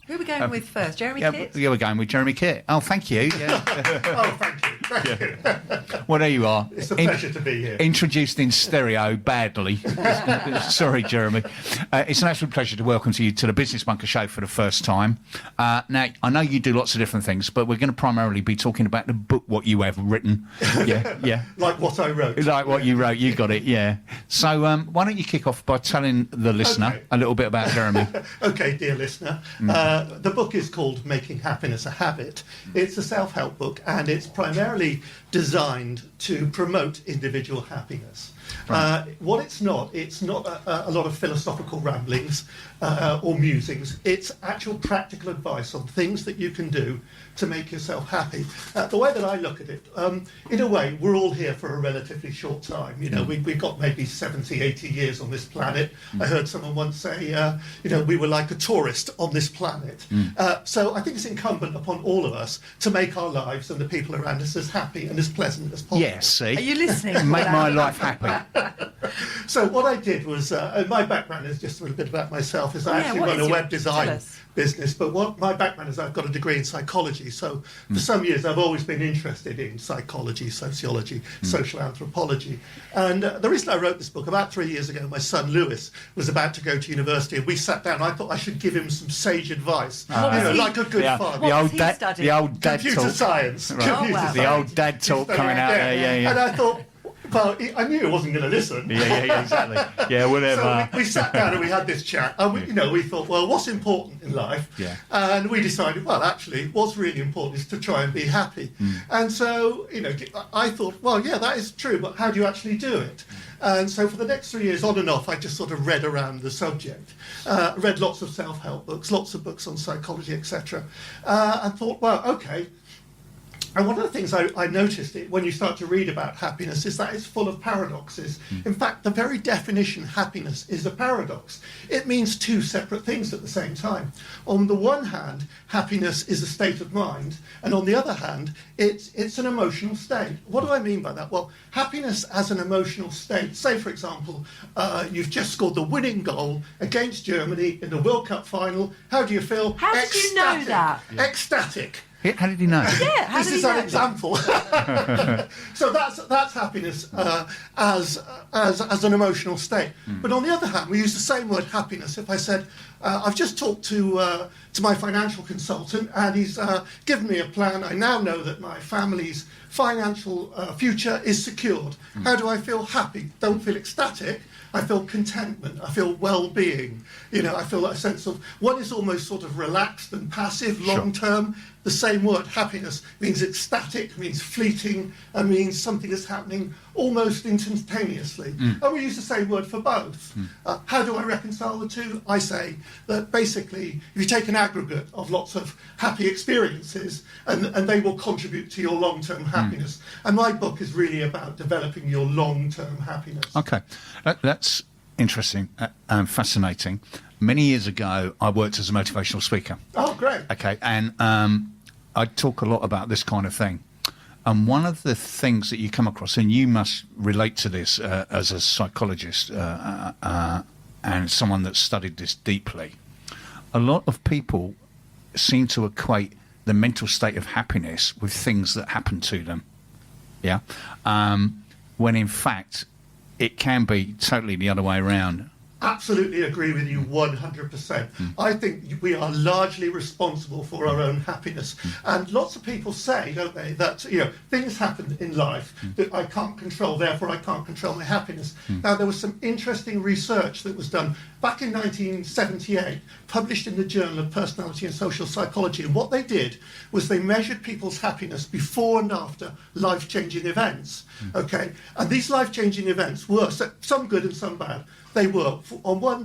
Who are we going with first? Jeremy Kitt? Yeah, we're going with Jeremy Kitt. Oh, thank you. Yeah. Oh, thank you. Thank you. Well, there you are. It's a pleasure to be here. Introduced in stereo badly. Sorry, Jeremy. It's an absolute pleasure to welcome you to the Business Bunker Show for the first time. Now, I know you do lots of different things, but we're going to primarily be talking about the book, what you have written. Yeah. Like what I wrote. Like what you wrote. You got it, yeah. So why don't you kick off by telling the listener a little bit about Jeremy? Okay, dear listener. The book is called Making Happiness a Habit. It's a self-help book, and it's primarily designed to promote individual happiness. Right. What it's not a lot of philosophical ramblings or musings. It's actual practical advice on things that you can do to make yourself happy. The way that I look at it, in a way, we're all here for a relatively short time. You know, we've got maybe 70, 80 years on this planet. I heard someone once say, we were like a tourist on this planet. So I think it's incumbent upon all of us to make our lives and the people around us as happy and as pleasant as possible. Yes, see? Are you listening? Make my life happy. So what I did was, my background is just a little bit about myself, is I actually run a web design business, but what my background is, I've got a degree in psychology, so for some years I've always been interested in psychology, sociology, social anthropology, and the reason I wrote this book, about 3 years ago, my son Lewis was about to go to university, and we sat down, I thought I should give him some sage advice, like a good father. The old dad computer talk. science. Right. Computer science. The old dad talk coming out there, yeah. And I thought, well, I knew he wasn't going to listen. Yeah, exactly. Yeah, whatever. So we sat down and we had this chat, and we thought, well, what's important in life? Yeah. And we decided, well, actually, what's really important is to try and be happy. And so, I thought, well, yeah, that is true, but how do you actually do it? And so for the next 3 years, on and off, I just sort of read around the subject, read lots of self-help books, lots of books on psychology, etc., and thought, well, okay. And one of the things I noticed when you start to read about happiness is that it's full of paradoxes. In fact, the very definition happiness is a paradox. It means two separate things at the same time. On the one hand, happiness is a state of mind, and on the other hand, it's an emotional state. What do I mean by that? Well, happiness as an emotional state. Say, for example, you've just scored the winning goal against Germany in the World Cup final. How do you feel? How did you know that? Ecstatic. How did he know? Yeah, how this did is he an know? example. So that's happiness as an emotional state. But on the other hand, we use the same word happiness. If I said, I've just talked to my financial consultant, and he's given me a plan. I now know that my family's financial future is secured. How do I feel happy? Don't feel ecstatic. I feel contentment. I feel well-being. I feel that sense of one is almost sort of relaxed and passive, long-term. The same word, happiness, means ecstatic, means fleeting, and means something that's happening almost instantaneously. And we use the same word for both. How do I reconcile the two? I say that basically, if you take an aggregate of lots of happy experiences, and they will contribute to your long-term happiness. And my book is really about developing your long-term happiness. Okay, that's interesting and fascinating. Many years ago, I worked as a motivational speaker. Oh, great. Okay, and I talk a lot about this kind of thing. And one of the things that you come across, and you must relate to this as a psychologist and someone that's studied this deeply, a lot of people seem to equate the mental state of happiness with things that happen to them. Yeah. When in fact, it can be totally the other way around. Absolutely agree with you 100%. I think we are largely responsible for our own happiness. And lots of people say, don't they, that things happen in life that I can't control, therefore I can't control my happiness. Now, there was some interesting research that was done back in 1978, published in the Journal of Personality and Social Psychology. And what they did was they measured people's happiness before and after life-changing events. Okay, and these life-changing events were some good and some bad. They were,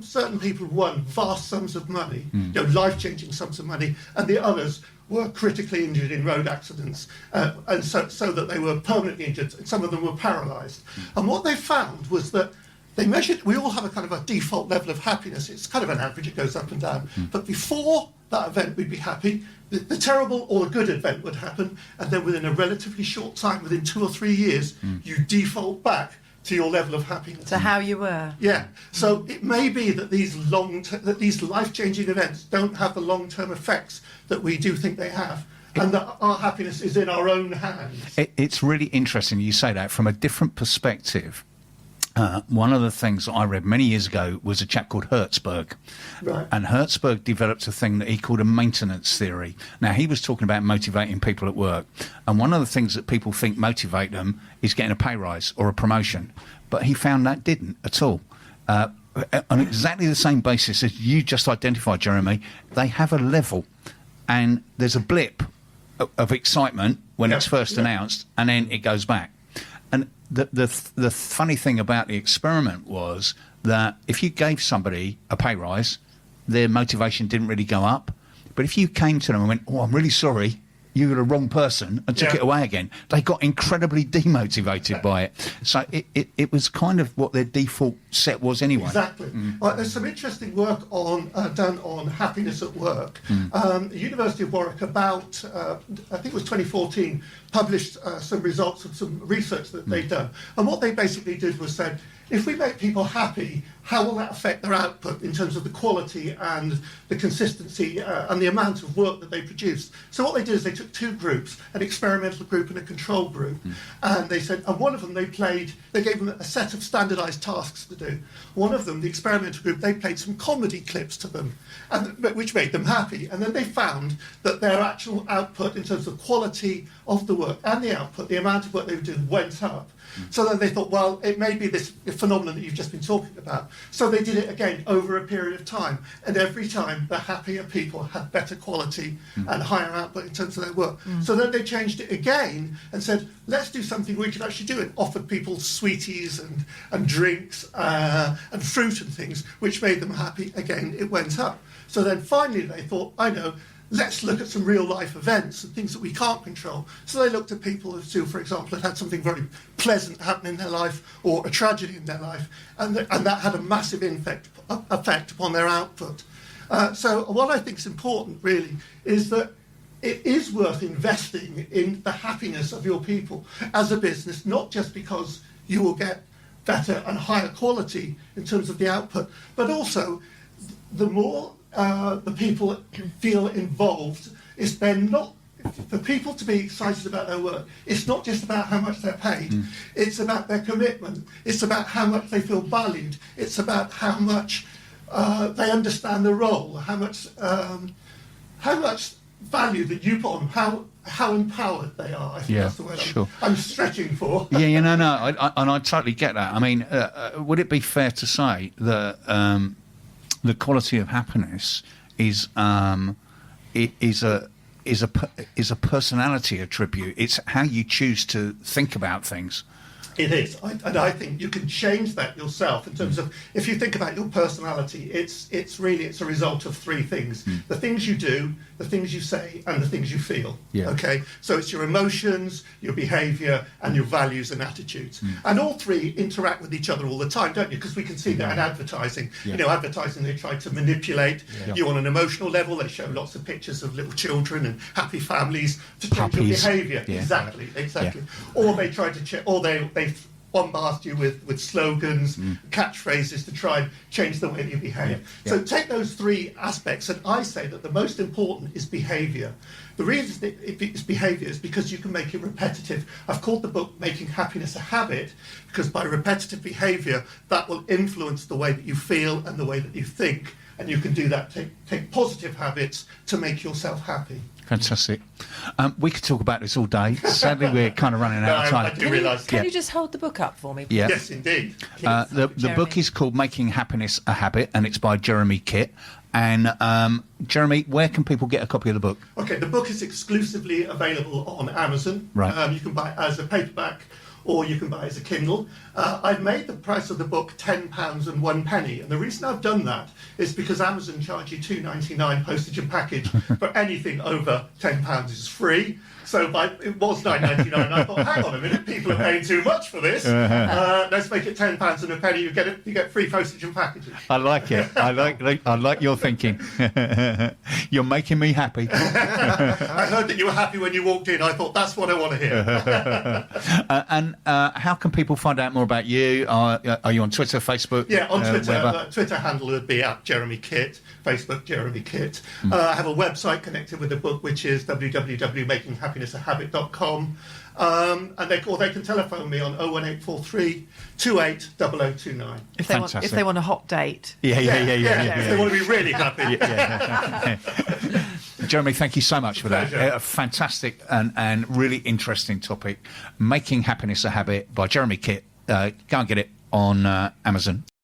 certain people won vast sums of money, life-changing sums of money, and the others were critically injured in road accidents, and so that they were permanently injured. Some of them were paralysed. And what they found was that they measured, we all have a kind of a default level of happiness. It's kind of an average, it goes up and down. But before that event, we'd be happy. The terrible or the good event would happen, and then within a relatively short time, within 2 or 3 years, you default back to your level of happiness. To how you were. Yeah. So it may be that these life-changing events don't have the long-term effects that we do think they have, and that our happiness is in our own hands. It's really interesting you say that from a different perspective. One of the things that I read many years ago was a chap called Hertzberg. Right. And Hertzberg developed a thing that he called a maintenance theory. Now, he was talking about motivating people at work. And one of the things that people think motivate them is getting a pay rise or a promotion. But he found that didn't at all. On exactly the same basis as you just identified, Jeremy, they have a level. And there's a blip of excitement when it's first announced, and then it goes back. And the funny thing about the experiment was that if you gave somebody a pay rise, their motivation didn't really go up. But if you came to them and went, "Oh, I'm really sorry, you were the wrong person," and took it away again, they got incredibly demotivated by it. So it was kind of what their default set was anyway. Exactly. Well, there's some interesting work done on happiness at work. The University of Warwick, about I think it was 2014, published some results of some research that they'd done. And what they basically did was said, if we make people happy, how will that affect their output in terms of the quality and the consistency and the amount of work that they produce? So what they did is they took two groups, an experimental group and a control group, and they said, and one of them they gave them a set of standardized tasks to do. One of them, the experimental group, they played some comedy clips to them, which made them happy. And then they found that their actual output in terms of quality of the work and the output, the amount of work they were doing, went up. So then they thought, well, it may be this phenomenon that you've just been talking about. So they did it again over a period of time. And every time, the happier people had better quality and higher output in terms of their work. So then they changed it again and said, let's do something we can actually do. And offered people sweeties and drinks and fruit and things, which made them happy. Again, it went up. So then finally they thought, I know, let's look at some real life events and things that we can't control. So they looked at people who, for example, had something very pleasant happen in their life or a tragedy in their life, and that had a massive effect upon their output. So what I think is important, really, is that it is worth investing in the happiness of your people as a business, not just because you will get better and higher quality in terms of the output, but also the more the people feel involved, is then not for people to be excited about their work. It's not just about how much they're paid. It's about their commitment. It's about how much they feel valued. It's about how much they understand the role. How much value that you put on them. How empowered they are. I think that's the word I'm stretching for. I totally get that. I mean, would it be fair to say that the quality of happiness is a personality attribute? It's how you choose to think about things. It is, and I think you can change that yourself in terms of, if you think about your personality, it's a result of three things: the things you do, the things you say, and the things you feel. Okay, so it's your emotions, your behaviour, and your values and attitudes, and all three interact with each other all the time, don't you? Because we can see that in advertising. You know, advertising, they try to manipulate you on an emotional level. They show lots of pictures of little children and happy families to change your behaviour. Exactly. Or they try to they bombast you with slogans, catchphrases to try and change the way that you behave. So take those three aspects, and I say that the most important is behaviour. The reason that it's behaviour is because you can make it repetitive. I've called the book Making Happiness a Habit, because by repetitive behaviour, that will influence the way that you feel and the way that you think, and you can do that, take positive habits to make yourself happy. Fantastic. We could talk about this all day. Sadly, we're kind of running out of time. I do realise. Can you just hold the book up for me, please? Yeah. Yes, indeed. The book is called Making Happiness a Habit, and it's by Jeremy Kitt. And Jeremy, where can people get a copy of the book? Okay, the book is exclusively available on Amazon. Right. You can buy it as a paperback, or you can buy it as a Kindle. I've made the price of the book £10.01, and the reason I've done that is because Amazon charge you $2.99 postage and package, but anything over £10 is free. So it was $9.99. I thought, hang on a minute, people are paying too much for this. Let's make it £10.01. You get free postage and packaging. I like it. I like your thinking. You're making me happy. I heard that you were happy when you walked in. I thought, that's what I want to hear. And And how can people find out more about you? Are you on Twitter, Facebook? Yeah, on Twitter. wherever? Twitter handle would be @Jeremy Kitt. Facebook, Jeremy Kitt. I have a website connected with the book, which is www.makinghappinessahabit.com. And they can telephone me on 01843 28 0029. If Fantastic. they want a hot date. Yeah. If they want to be really happy. Jeremy, thank you so much for that. Pleasure. A fantastic and really interesting topic. Making Happiness a Habit by Jeremy Kitt. Go and get it on Amazon.